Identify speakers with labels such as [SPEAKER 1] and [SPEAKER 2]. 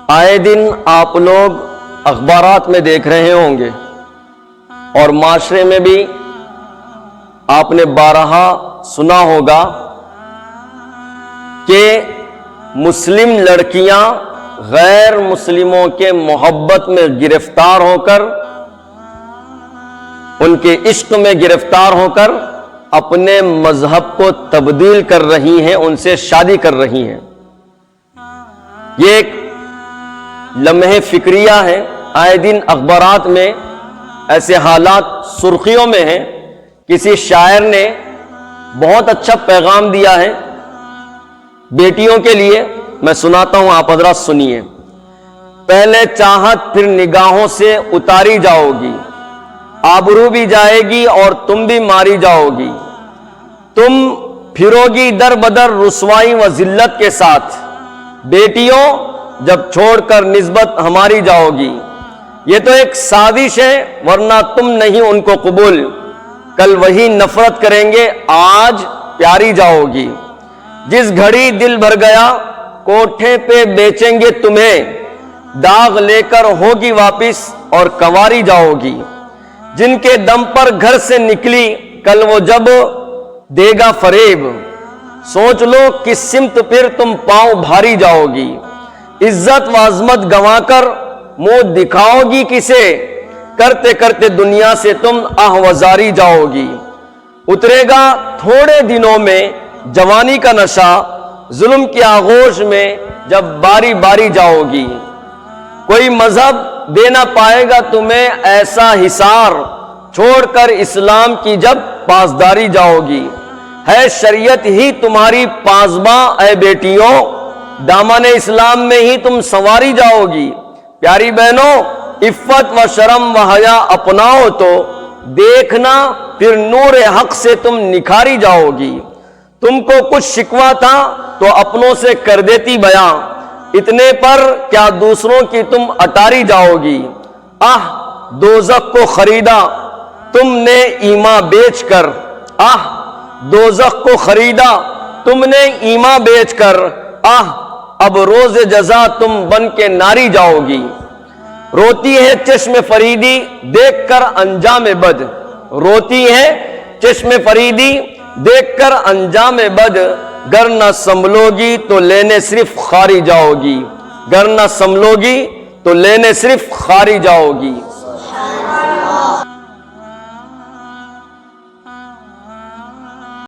[SPEAKER 1] آئے دن آپ لوگ اخبارات میں دیکھ رہے ہوں گے اور معاشرے میں بھی آپ نے بارہا سنا ہوگا کہ مسلم لڑکیاں غیر مسلموں کے محبت میں گرفتار ہو کر، ان کے عشق میں گرفتار ہو کر اپنے مذہب کو تبدیل کر رہی ہیں، ان سے شادی کر رہی ہیں۔ یہ ایک لمحے فکریہ ہے، آئے دن اخبارات میں ایسے حالات سرخیوں میں ہیں۔ کسی شاعر نے بہت اچھا پیغام دیا ہے بیٹیوں کے لیے، میں سناتا ہوں، آپ حضرات سنیے۔ پہلے چاہت پھر نگاہوں سے اتاری جاؤ گی، آبرو بھی جائے گی اور تم بھی ماری جاؤ گی، تم پھرو گی در بدر رسوائی و ذلت کے ساتھ، بیٹیوں جب چھوڑ کر نسبت ہماری جاؤ گی۔ یہ تو ایک سازش ہے ورنہ تم نہیں ان کو قبول، کل وہی نفرت کریں گے آج پیاری جاؤ گی۔ جس گھڑی دل بھر گیا کوٹھے پہ بیچیں گے تمہیں، داغ لے کر ہوگی واپس اور کنواری جاؤ گی۔ جن کے دم پر گھر سے نکلی کل وہ جب دے گا فریب، سوچ لو کس سمت پھر تم پاؤں بھاری جاؤ گی۔ عزت و عظمت گنوا کر منہ دکھاؤ گی کسے، کرتے کرتے دنیا سے تم آہوازاری جاؤ گی۔ اترے گا تھوڑے دنوں میں جوانی کا نشہ، ظلم کی آغوش میں جب باری باری جاؤ گی۔ کوئی مذہب دے نہ پائے گا تمہیں ایسا حصار، چھوڑ کر اسلام کی جب پاسداری جاؤ گی۔ ہے شریعت ہی تمہاری پاسباں اے بیٹیوں، دامن اسلام میں ہی تم سنواری جاؤ گی۔ پیاری بہنوں، عفت و شرم و حیا اپناؤ تو دیکھنا پھر نور حق سے تم نکھاری جاؤ گی۔ تم کو کچھ شکوہ تھا تو اپنوں سے کر دیتی بیاں، اتنے پر کیا دوسروں کی تم اٹاری جاؤ گی۔ آہ دوزخ کو خریدا تم نے ایمان بیچ کر، آہ دوزخ کو خریدا تم نے ایمان بیچ کر، آہ اب روز جزا تم بن کے ناری جاؤ گی۔ روتی ہے چشم فریدی دیکھ کر انجام بد، روتی ہے چشم فریدی دیکھ کر انجام بد، گر نہ سنبھلو گی تو لینے صرف خاری جاؤ گی، گر نہ سنبھلو گی تو لینے صرف خاری جاؤ گی۔